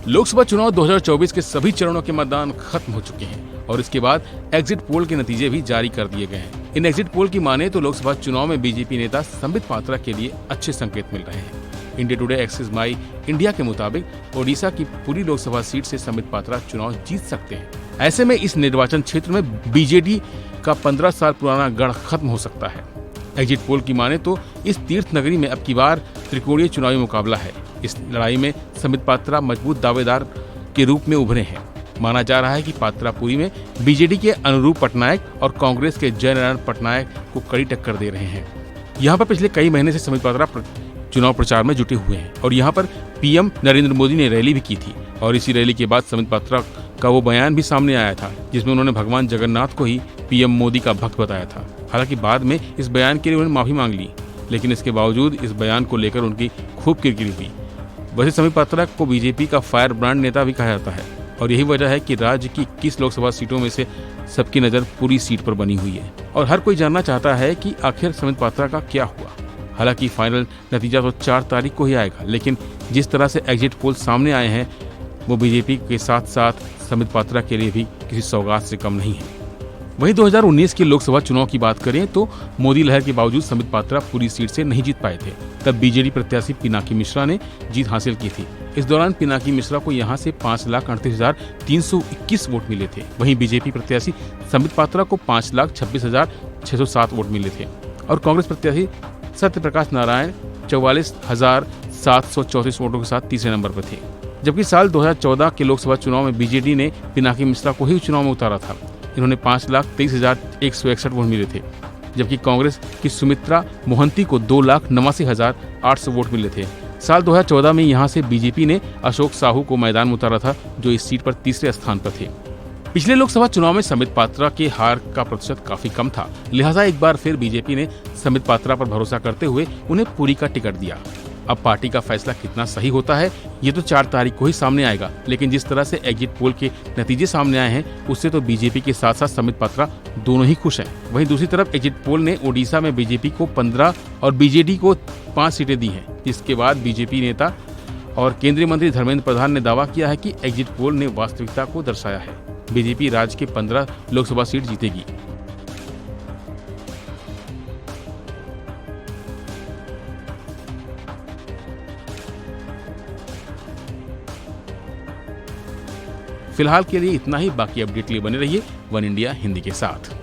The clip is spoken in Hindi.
लोकसभा चुनाव 2024 के सभी चरणों के मतदान खत्म हो चुके हैं और इसके बाद एग्जिट पोल के नतीजे भी जारी कर दिए गए हैं। इन एग्जिट पोल की माने तो लोकसभा चुनाव में बीजेपी नेता संबित पात्रा के लिए अच्छे संकेत मिल रहे हैं। इंडिया टुडे एक्सिस माई इंडिया के मुताबिक ओडिशा की पूरी लोकसभा सीट से संबित पात्रा चुनाव जीत सकते हैं। ऐसे में इस निर्वाचन क्षेत्र में बीजेडी का 15 साल पुराना गढ़ खत्म हो सकता है। एग्जिट पोल की माने तो इस तीर्थ नगरी में अब की बार त्रिकोणीय चुनावी मुकाबला है। इस लड़ाई में संबित पात्रा मजबूत दावेदार के रूप में उभरे हैं। माना जा रहा है कि पात्रापुरी में बीजेडी के अनुरूप पटनायक और कांग्रेस के जयनारायण पटनायक को कड़ी टक्कर दे रहे हैं। यहाँ पर पिछले कई महीने से संबित पात्रा चुनाव प्रचार में जुटे हुए हैं और यहाँ पर पीएम नरेंद्र मोदी ने रैली भी की थी और इसी रैली के बाद संबित पात्रा का वो बयान भी सामने आया था जिसमें उन्होंने भगवान जगन्नाथ को ही पीएम मोदी का भक्त बताया था। हालांकि बाद में इस बयान के लिए उन्होंने माफी मांग ली, लेकिन इसके बावजूद इस बयान को लेकर उनकी खूब किरकिरी हुई। वैसे संबित पात्रा को बीजेपी का फायर ब्रांड नेता भी कहा जाता है और यही वजह है कि राज्य की 21 लोकसभा सीटों में से सबकी नजर पूरी सीट पर बनी हुई है और हर कोई जानना चाहता है कि आखिर संबित पात्रा का क्या हुआ। हालांकि फाइनल नतीजा तो 4 तारीख को ही आएगा, लेकिन जिस तरह से एग्जिट पोल सामने आए हैं वो बीजेपी के साथ साथ संबित पात्रा के लिए भी किसी सौगात से कम नहीं है। वहीं 2019 के लोकसभा चुनाव की बात करें तो मोदी लहर के बावजूद संबित पात्रा पूरी सीट से नहीं जीत पाए थे। तब बीजेडी प्रत्याशी पिनाकी मिश्रा ने जीत हासिल की थी। इस दौरान पिनाकी मिश्रा को यहां से 5,38,321 वोट मिले थे। वहीं बीजेपी प्रत्याशी संबित पात्रा को 5,26,607 वोट मिले थे और कांग्रेस प्रत्याशी सत्य प्रकाश नारायण 44,734 वोटों के साथ तीसरे नंबर पर थे। जबकि साल 2014 के लोकसभा चुनाव में बीजेडी ने पिनाकी मिश्रा को ही चुनाव में उतारा था। इन्होंने 5,23,161 वोट मिले थे, जबकि कांग्रेस की सुमित्रा मोहंती को 2,89,800 वोट मिले थे। साल 2014 में यहां से बीजेपी ने अशोक साहू को मैदान में उतारा था, जो इस सीट पर तीसरे स्थान पर थे। पिछले लोकसभा चुनाव में संबित पात्रा के हार का प्रतिशत काफी कम था, लिहाजा एक बार फिर बीजेपी ने संबित पात्रा पर भरोसा करते हुए उन्हें पुरी का टिकट दिया। अब पार्टी का फैसला कितना सही होता है ये तो 4 तारीख को ही सामने आएगा, लेकिन जिस तरह से एग्जिट पोल के नतीजे सामने आए हैं उससे तो बीजेपी के साथ साथ संबित पात्रा दोनों ही खुश हैं। वहीं दूसरी तरफ एग्जिट पोल ने ओडिशा में बीजेपी को 15 और बीजेडी को 5 सीटें दी हैं, जिसके बाद बीजेपी नेता और केंद्रीय मंत्री धर्मेंद्र प्रधान ने दावा किया है कि एग्जिट पोल ने वास्तविकता को दर्शाया है। बीजेपी राज्य के 15 लोकसभा सीट जीतेगी। फिलहाल के लिए इतना ही। बाकी अपडेट के लिए बने रहिए वन इंडिया हिंदी के साथ।